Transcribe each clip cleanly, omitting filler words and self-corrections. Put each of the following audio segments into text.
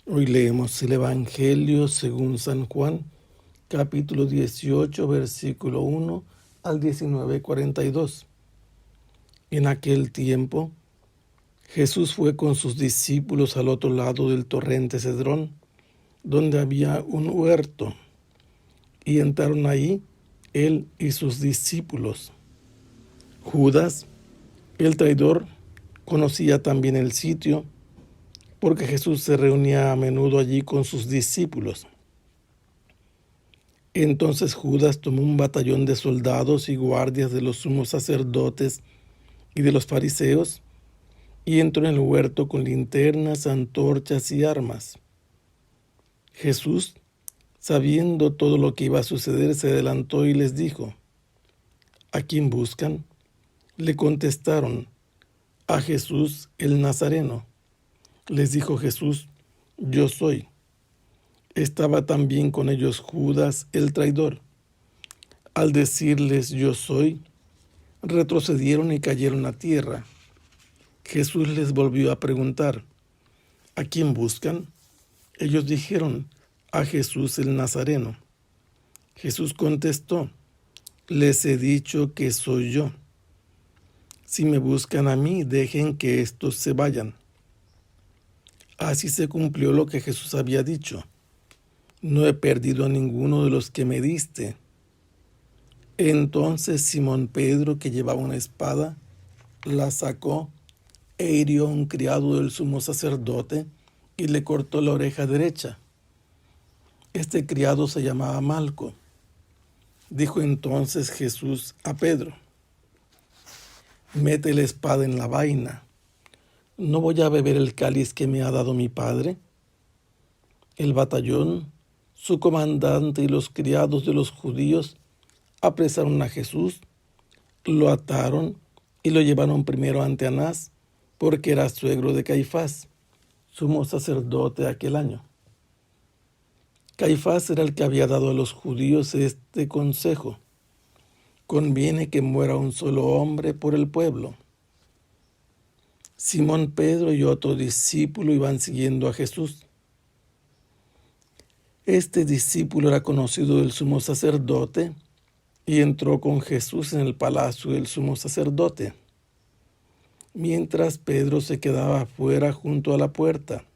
Hoy leemos el Evangelio según San Juan, capítulo 18, versículo 1 al 19:42. En aquel tiempo, Jesús fue con sus discípulos al otro lado del torrente Cedrón, donde había un huerto, y entraron ahí él y sus discípulos. Judas, el traidor, conocía también el sitio, porque Jesús se reunía a menudo allí con sus discípulos. Entonces Judas tomó un batallón de soldados y guardias de los sumos sacerdotes y de los fariseos, y entró en el huerto con linternas, antorchas y armas. Jesús, sabiendo todo lo que iba a suceder, se adelantó y les dijo: ¿A quién buscan? Le contestaron: a Jesús el Nazareno. Les dijo Jesús: yo soy. Estaba también con ellos Judas el traidor. Al decirles yo soy, retrocedieron y cayeron a tierra. Jesús les volvió a preguntar: ¿a quién buscan? Ellos dijeron: a Jesús el Nazareno. Jesús contestó: les he dicho que soy yo. Si me buscan a mí, dejen que estos se vayan. Así se cumplió lo que Jesús había dicho: no he perdido a ninguno de los que me diste. Entonces Simón Pedro, que llevaba una espada, la sacó e hirió a un criado del sumo sacerdote y le cortó la oreja derecha. Este criado se llamaba Malco. Dijo entonces Jesús a Pedro: mete la espada en la vaina. ¿No voy a beber el cáliz que me ha dado mi padre? El batallón, su comandante y los criados de los judíos apresaron a Jesús, lo ataron y lo llevaron primero ante Anás, porque era suegro de Caifás, sumo sacerdote aquel año. Caifás era el que había dado a los judíos este consejo: conviene que muera un solo hombre por el pueblo. Simón Pedro y otro discípulo iban siguiendo a Jesús. Este discípulo era conocido del sumo sacerdote y entró con Jesús en el palacio del sumo sacerdote, mientras Pedro se quedaba afuera junto a la puerta.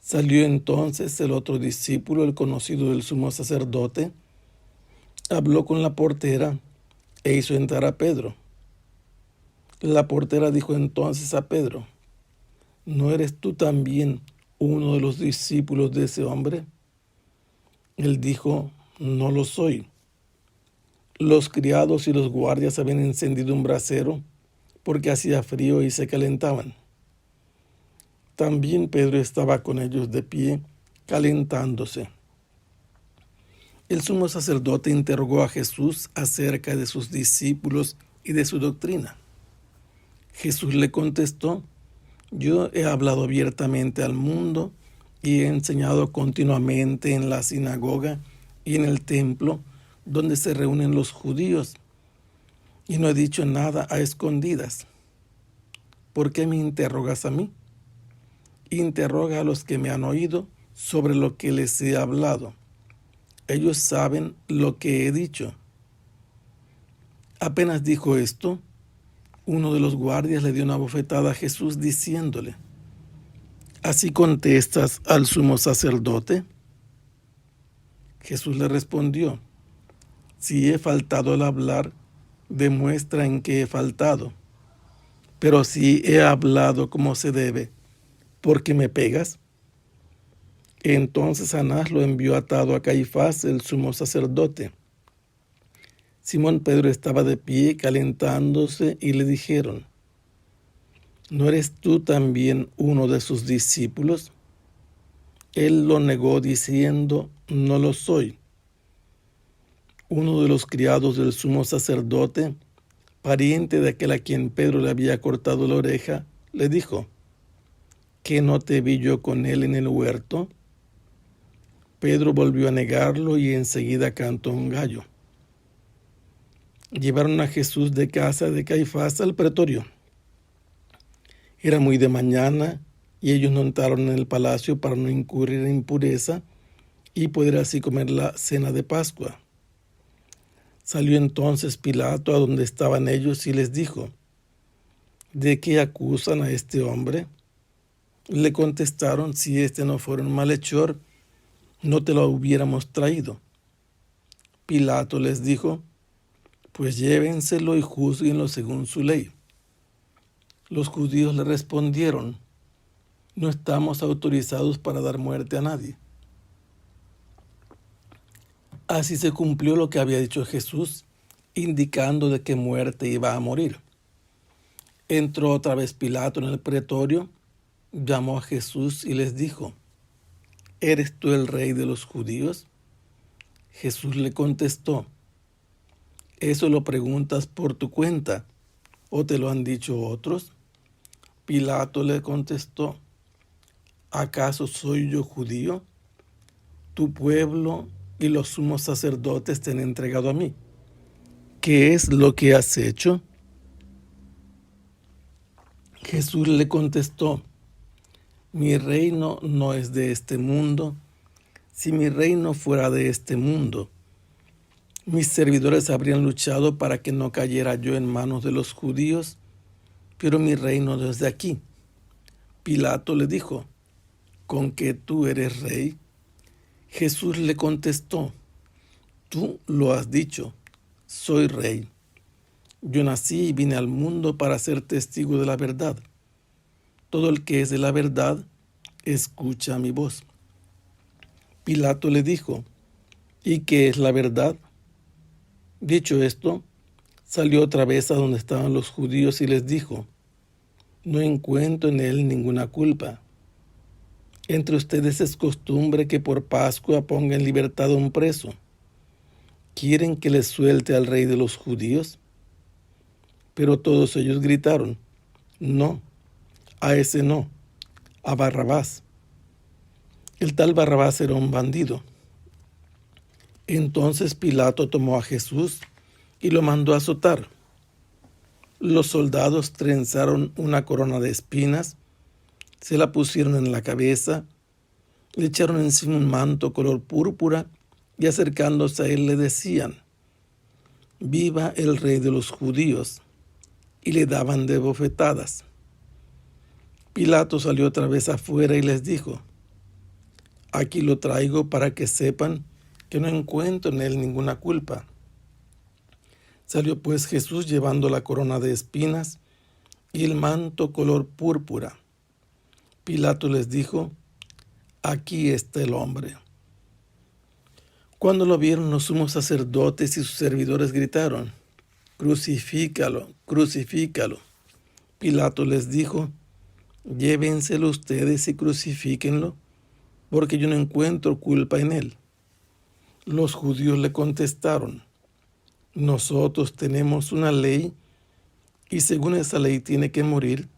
Salió entonces el otro discípulo, el conocido del sumo sacerdote, habló con la portera e hizo entrar a Pedro. La portera dijo entonces a Pedro: ¿no eres tú también uno de los discípulos de ese hombre? Él dijo: no lo soy. Los criados y los guardias habían encendido un brasero porque hacía frío y se calentaban. También Pedro estaba con ellos de pie, calentándose. El sumo sacerdote interrogó a Jesús acerca de sus discípulos y de su doctrina. Jesús le contestó: yo he hablado abiertamente al mundo y he enseñado continuamente en la sinagoga y en el templo donde se reúnen los judíos, y no he dicho nada a escondidas. ¿Por qué me interrogas a mí? Interroga a los que me han oído sobre lo que les he hablado. Ellos saben lo que he dicho. Apenas dijo esto, uno de los guardias le dio una bofetada a Jesús diciéndole: ¿así contestas al sumo sacerdote? Jesús le respondió: si he faltado al hablar, demuestra en qué he faltado. Pero si he hablado como se debe, ¿por qué me pegas? Entonces Anás lo envió atado a Caifás, el sumo sacerdote. Simón Pedro estaba de pie calentándose y le dijeron: ¿no eres tú también uno de sus discípulos? Él lo negó diciendo: no lo soy. Uno de los criados del sumo sacerdote, pariente de aquel a quien Pedro le había cortado la oreja, le dijo: ¿qué no te vi yo con él en el huerto? Pedro volvió a negarlo y enseguida cantó un gallo. Llevaron a Jesús de casa de Caifás al pretorio. Era muy de mañana y ellos no entraron en el palacio para no incurrir en impureza y poder así comer la cena de Pascua. Salió entonces Pilato a donde estaban ellos y les dijo: ¿de qué acusan a este hombre? Le contestaron: si este no fuera un malhechor, no te lo hubiéramos traído. Pilato les dijo: pues llévenselo y júzguenlo según su ley. Los judíos le respondieron: no estamos autorizados para dar muerte a nadie. Así se cumplió lo que había dicho Jesús, indicando de qué muerte iba a morir. Entró otra vez Pilato en el pretorio, llamó a Jesús y les dijo: ¿eres tú el rey de los judíos? Jesús le contestó: ¿eso lo preguntas por tu cuenta o te lo han dicho otros? Pilato le contestó: ¿acaso soy yo judío? Tu pueblo y los sumos sacerdotes te han entregado a mí. ¿Qué es lo que has hecho? Jesús le contestó: mi reino no es de este mundo. Si mi reino fuera de este mundo, mis servidores habrían luchado para que no cayera yo en manos de los judíos, pero mi reino no es de aquí. Pilato le dijo: ¿con qué tú eres rey? Jesús le contestó: tú lo has dicho, soy rey. Yo nací y vine al mundo para ser testigo de la verdad. Todo el que es de la verdad, escucha mi voz. Pilato le dijo: ¿y qué es la verdad? Dicho esto, salió otra vez a donde estaban los judíos y les dijo: no encuentro en él ninguna culpa. Entre ustedes es costumbre que por Pascua ponga en libertad a un preso. ¿Quieren que les suelte al rey de los judíos? Pero todos ellos gritaron: no, a ese no, a Barrabás. El tal Barrabás era un bandido. Entonces Pilato tomó a Jesús y lo mandó a azotar. Los soldados trenzaron una corona de espinas, se la pusieron en la cabeza, le echaron encima un manto color púrpura y acercándose a él le decían: viva el rey de los judíos, y le daban de bofetadas. Pilato salió otra vez afuera y les dijo: aquí lo traigo para que sepan que no encuentro en él ninguna culpa. Salió pues Jesús llevando la corona de espinas y el manto color púrpura. Pilato les dijo: aquí está el hombre. Cuando lo vieron, los sumos sacerdotes y sus servidores gritaron: crucifícalo, crucifícalo. Pilato les dijo: llévenselo ustedes y crucifíquenlo, porque yo no encuentro culpa en él. Los judíos le contestaron: nosotros tenemos una ley, y según esa ley tiene que morir,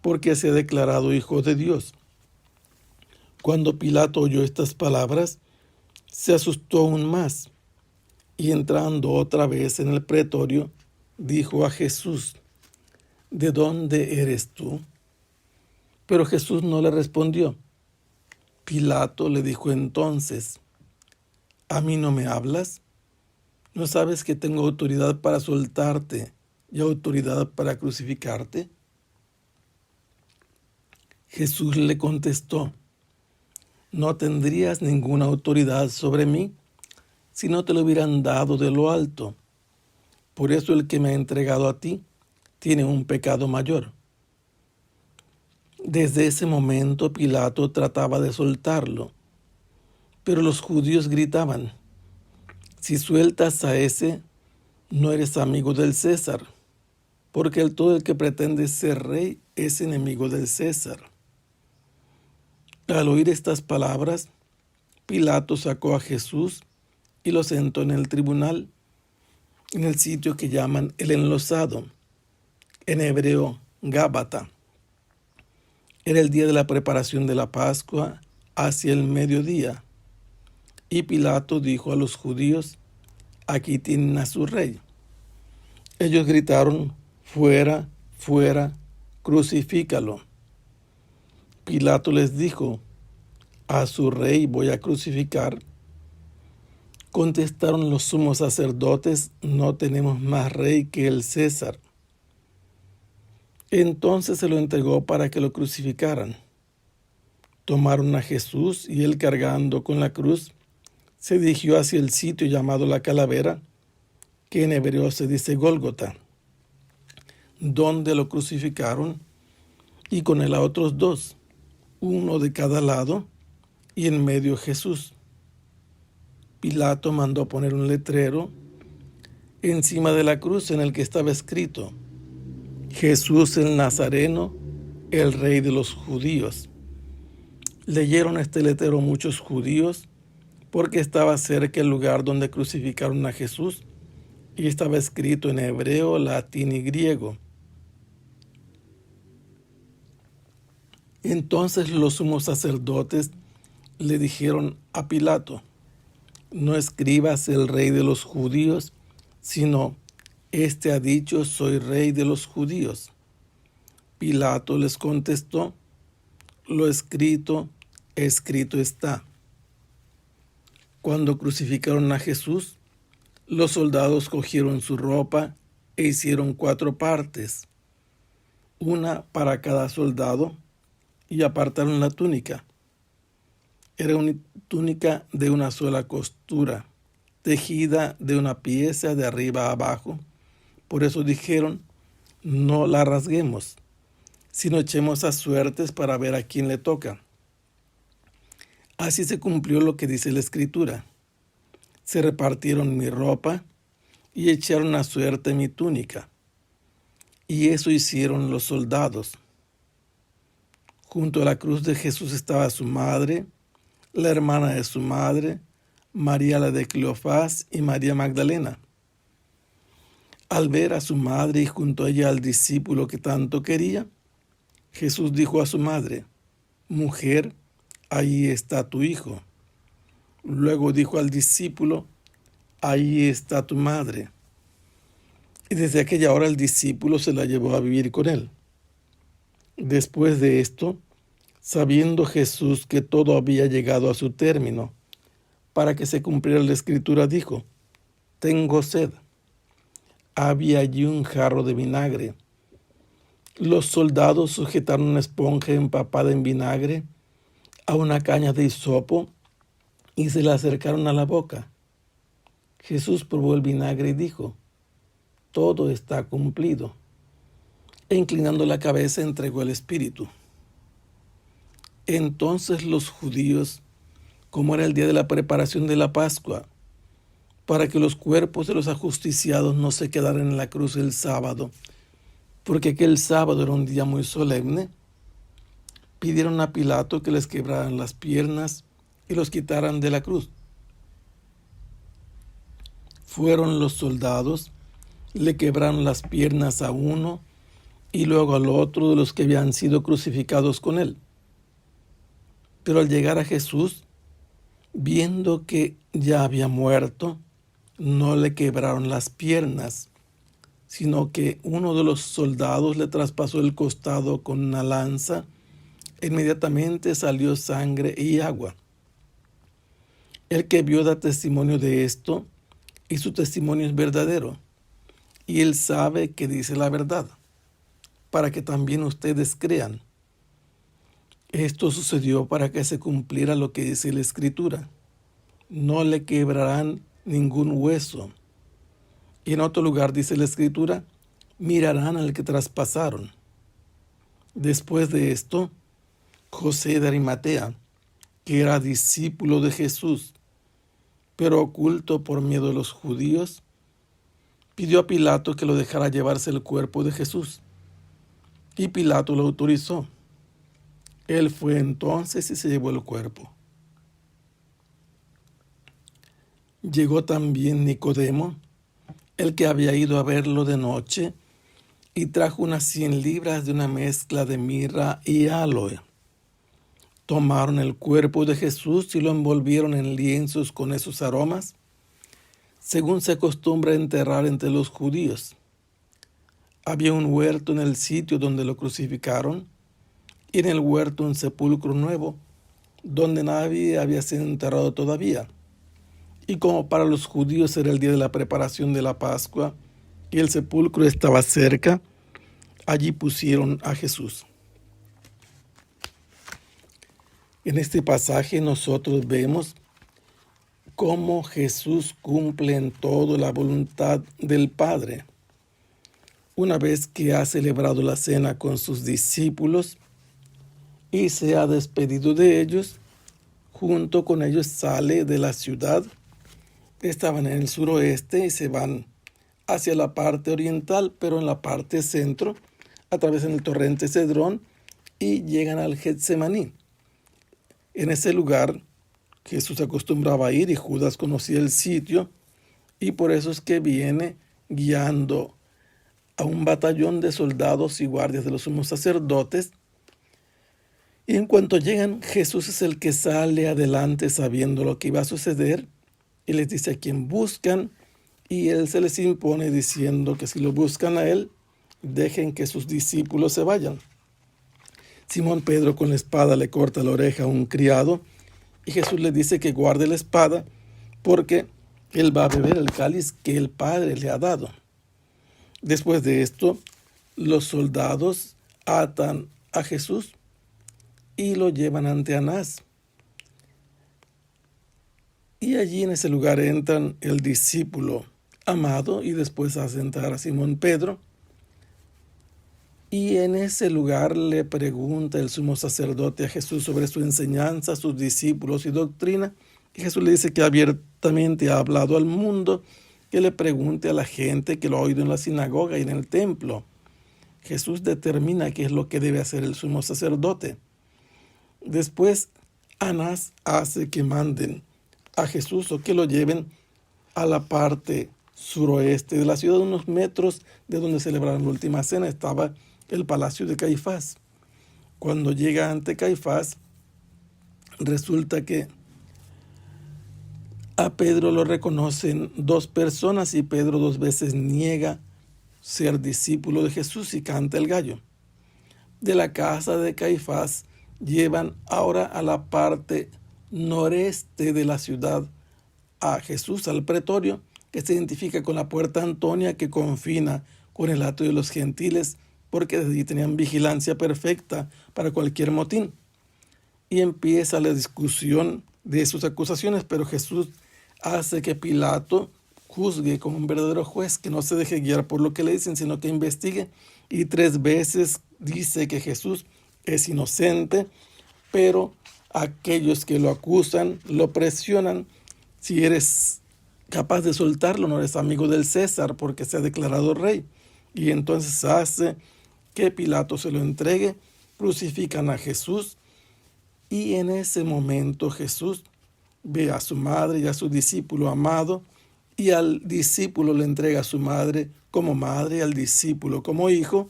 porque se ha declarado hijo de Dios. Cuando Pilato oyó estas palabras, se asustó aún más, y entrando otra vez en el pretorio, dijo a Jesús: ¿de dónde eres tú? Pero Jesús no le respondió. Pilato le dijo entonces: ¿a mí no me hablas? ¿No sabes que tengo autoridad para soltarte y autoridad para crucificarte? Jesús le contestó: no tendrías ninguna autoridad sobre mí si no te lo hubieran dado de lo alto. Por eso el que me ha entregado a ti tiene un pecado mayor. Desde ese momento Pilato trataba de soltarlo, pero los judíos gritaban: si sueltas a ese, no eres amigo del César, porque todo el que pretende ser rey es enemigo del César. Al oír estas palabras, Pilato sacó a Jesús y lo sentó en el tribunal, en el sitio que llaman el enlosado, en hebreo Gábata. Era el día de la preparación de la Pascua, hacia el mediodía. Y Pilato dijo a los judíos: aquí tienen a su rey. Ellos gritaron: fuera, fuera, crucifícalo. Pilato les dijo: ¿a su rey voy a crucificar? Contestaron los sumos sacerdotes: no tenemos más rey que el César. Entonces se lo entregó para que lo crucificaran. Tomaron a Jesús y él, cargando con la cruz, se dirigió hacia el sitio llamado la Calavera, que en hebreo se dice Gólgota, donde lo crucificaron, y con él a otros dos, uno de cada lado, y en medio Jesús. Pilato mandó poner un letrero encima de la cruz en el que estaba escrito: Jesús el Nazareno, el Rey de los Judíos. Leyeron este letrero muchos judíos porque estaba cerca el lugar donde crucificaron a Jesús y estaba escrito en hebreo, latín y griego. Entonces los sumos sacerdotes le dijeron a Pilato: no escribas el Rey de los Judíos, sino este ha dicho: soy Rey de los Judíos. Pilato les contestó: lo escrito, escrito está. Cuando crucificaron a Jesús, los soldados cogieron su ropa e hicieron 4 partes, una para cada soldado, y apartaron la túnica. Era una túnica de una sola costura, tejida de una pieza de arriba a abajo. Por eso dijeron: no la rasguemos, sino echemos a suertes para ver a quién le toca. Así se cumplió lo que dice la Escritura: se repartieron mi ropa y echaron a suerte mi túnica. Y eso hicieron los soldados. Junto a la cruz de Jesús estaba su madre, la hermana de su madre, María la de Cleofás y María Magdalena. Al ver a su madre y junto a ella al discípulo que tanto quería, Jesús dijo a su madre: mujer, ahí está tu hijo. Luego dijo al discípulo: ahí está tu madre. Y desde aquella hora el discípulo se la llevó a vivir con él. Después de esto, sabiendo Jesús que todo había llegado a su término, para que se cumpliera la Escritura, dijo: tengo sed. Había allí un jarro de vinagre. Los soldados sujetaron una esponja empapada en vinagre a una caña de hisopo y se la acercaron a la boca. Jesús probó el vinagre y dijo: todo está cumplido. E inclinando la cabeza entregó el espíritu. Entonces los judíos, como era el día de la preparación de la Pascua, para que los cuerpos de los ajusticiados no se quedaran en la cruz el sábado, porque aquel sábado era un día muy solemne, pidieron a Pilato que les quebraran las piernas y los quitaran de la cruz. Fueron los soldados, le quebraron las piernas a uno y luego al otro de los que habían sido crucificados con él. Pero al llegar a Jesús, viendo que ya había muerto, no le quebraron las piernas, sino que uno de los soldados le traspasó el costado con una lanza. Inmediatamente salió sangre y agua. El que vio da testimonio de esto, y su testimonio es verdadero, y él sabe que dice la verdad, para que también ustedes crean. Esto sucedió para que se cumpliera lo que dice la Escritura: no le quebrarán ningún hueso. Y en otro lugar dice la Escritura: mirarán al que traspasaron. Después de esto, José de Arimatea, que era discípulo de Jesús, pero oculto por miedo de los judíos, pidió a Pilato que lo dejara llevarse el cuerpo de Jesús. Y Pilato lo autorizó. Él fue entonces y se llevó el cuerpo. Llegó también Nicodemo, el que había ido a verlo de noche, y trajo unas 100 libras de una mezcla de mirra y áloe. Tomaron el cuerpo de Jesús y lo envolvieron en lienzos con esos aromas, según se acostumbra enterrar entre los judíos. Había un huerto en el sitio donde lo crucificaron, y en el huerto un sepulcro nuevo, donde nadie había sido enterrado todavía. Y como para los judíos era el día de la preparación de la Pascua, y el sepulcro estaba cerca, allí pusieron a Jesús. En este pasaje nosotros vemos cómo Jesús cumple en todo la voluntad del Padre. Una vez que ha celebrado la cena con sus discípulos y se ha despedido de ellos, junto con ellos sale de la ciudad. Estaban en el suroeste y se van hacia la parte oriental, pero en la parte centro, atraviesan el torrente Cedrón y llegan al Getsemaní. En ese lugar Jesús acostumbraba a ir y Judas conocía el sitio, y por eso es que viene guiando a un batallón de soldados y guardias de los sumos sacerdotes. Y en cuanto llegan, Jesús es el que sale adelante sabiendo lo que iba a suceder y les dice a quién buscan, y él se les impone diciendo que si lo buscan a él, dejen que sus discípulos se vayan. Simón Pedro con la espada le corta la oreja a un criado y Jesús le dice que guarde la espada porque él va a beber el cáliz que el Padre le ha dado. Después de esto, los soldados atan a Jesús y lo llevan ante Anás. Y allí en ese lugar entran el discípulo amado y después hace entrar a Simón Pedro. Y en ese lugar le pregunta el sumo sacerdote a Jesús sobre su enseñanza, sus discípulos y doctrina. Y Jesús le dice que abiertamente ha hablado al mundo, que le pregunte a la gente que lo ha oído en la sinagoga y en el templo. Jesús determina qué es lo que debe hacer el sumo sacerdote. Después, Anás hace que manden a Jesús o que lo lleven a la parte suroeste de la ciudad, unos metros de donde celebraron la última cena. Estaba el palacio de Caifás. Cuando llega ante Caifás, resulta que a Pedro lo reconocen dos personas y Pedro 2 veces niega ser discípulo de Jesús y canta el gallo. De la casa de Caifás llevan ahora a la parte noreste de la ciudad a Jesús, al pretorio, que se identifica con la puerta Antonia que confina con el atrio de los gentiles, porque desde allí tenían vigilancia perfecta para cualquier motín. Y empieza la discusión de sus acusaciones, pero Jesús hace que Pilato juzgue como un verdadero juez, que no se deje guiar por lo que le dicen, sino que investigue. Y 3 veces dice que Jesús es inocente, pero aquellos que lo acusan lo presionan. Si eres capaz de soltarlo, no eres amigo del César porque se ha declarado rey. Y entonces hace que Pilato se lo entregue, crucifican a Jesús y en ese momento Jesús ve a su madre y a su discípulo amado, y al discípulo le entrega a su madre, al discípulo como hijo.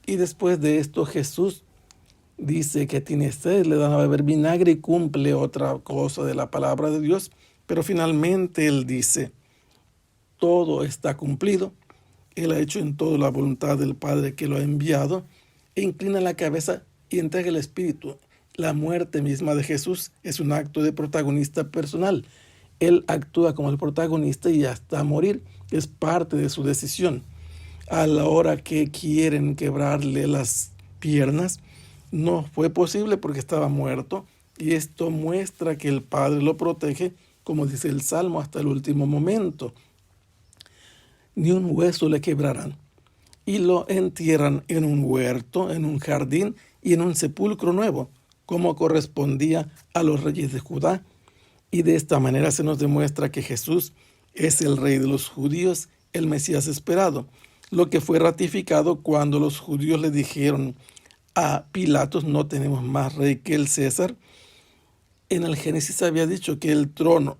Y después de esto Jesús dice que tiene sed, le dan a beber vinagre y cumple otra cosa de la palabra de Dios. Pero finalmente él dice, todo está cumplido. Él ha hecho en todo la voluntad del Padre que lo ha enviado, e inclina la cabeza y entrega el Espíritu. La muerte misma de Jesús es un acto de protagonista personal. Él actúa como el protagonista y hasta morir es parte de su decisión. A la hora que quieren quebrarle las piernas, no fue posible porque estaba muerto, y esto muestra que el Padre lo protege, como dice el Salmo, hasta el último momento. Ni un hueso le quebrarán. Y lo entierran en un huerto, en un jardín y en un sepulcro nuevo, como correspondía a los reyes de Judá. Y de esta manera se nos demuestra que Jesús es el rey de los judíos, el Mesías esperado, lo que fue ratificado cuando los judíos le dijeron a Pilatos, no tenemos más rey que el César. En el Génesis había dicho que el trono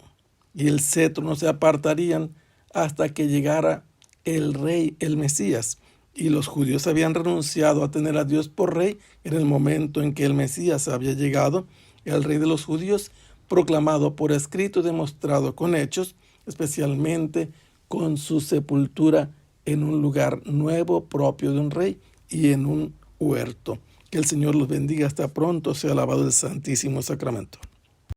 y el cetro no se apartarían hasta que llegara el rey, el Mesías. Y los judíos habían renunciado a tener a Dios por rey en el momento en que el Mesías había llegado, el rey de los judíos, proclamado por escrito y demostrado con hechos, especialmente con su sepultura en un lugar nuevo propio de un rey y en un huerto, Que el Señor los bendiga. Hasta pronto. Sea alabado el Santísimo Sacramento.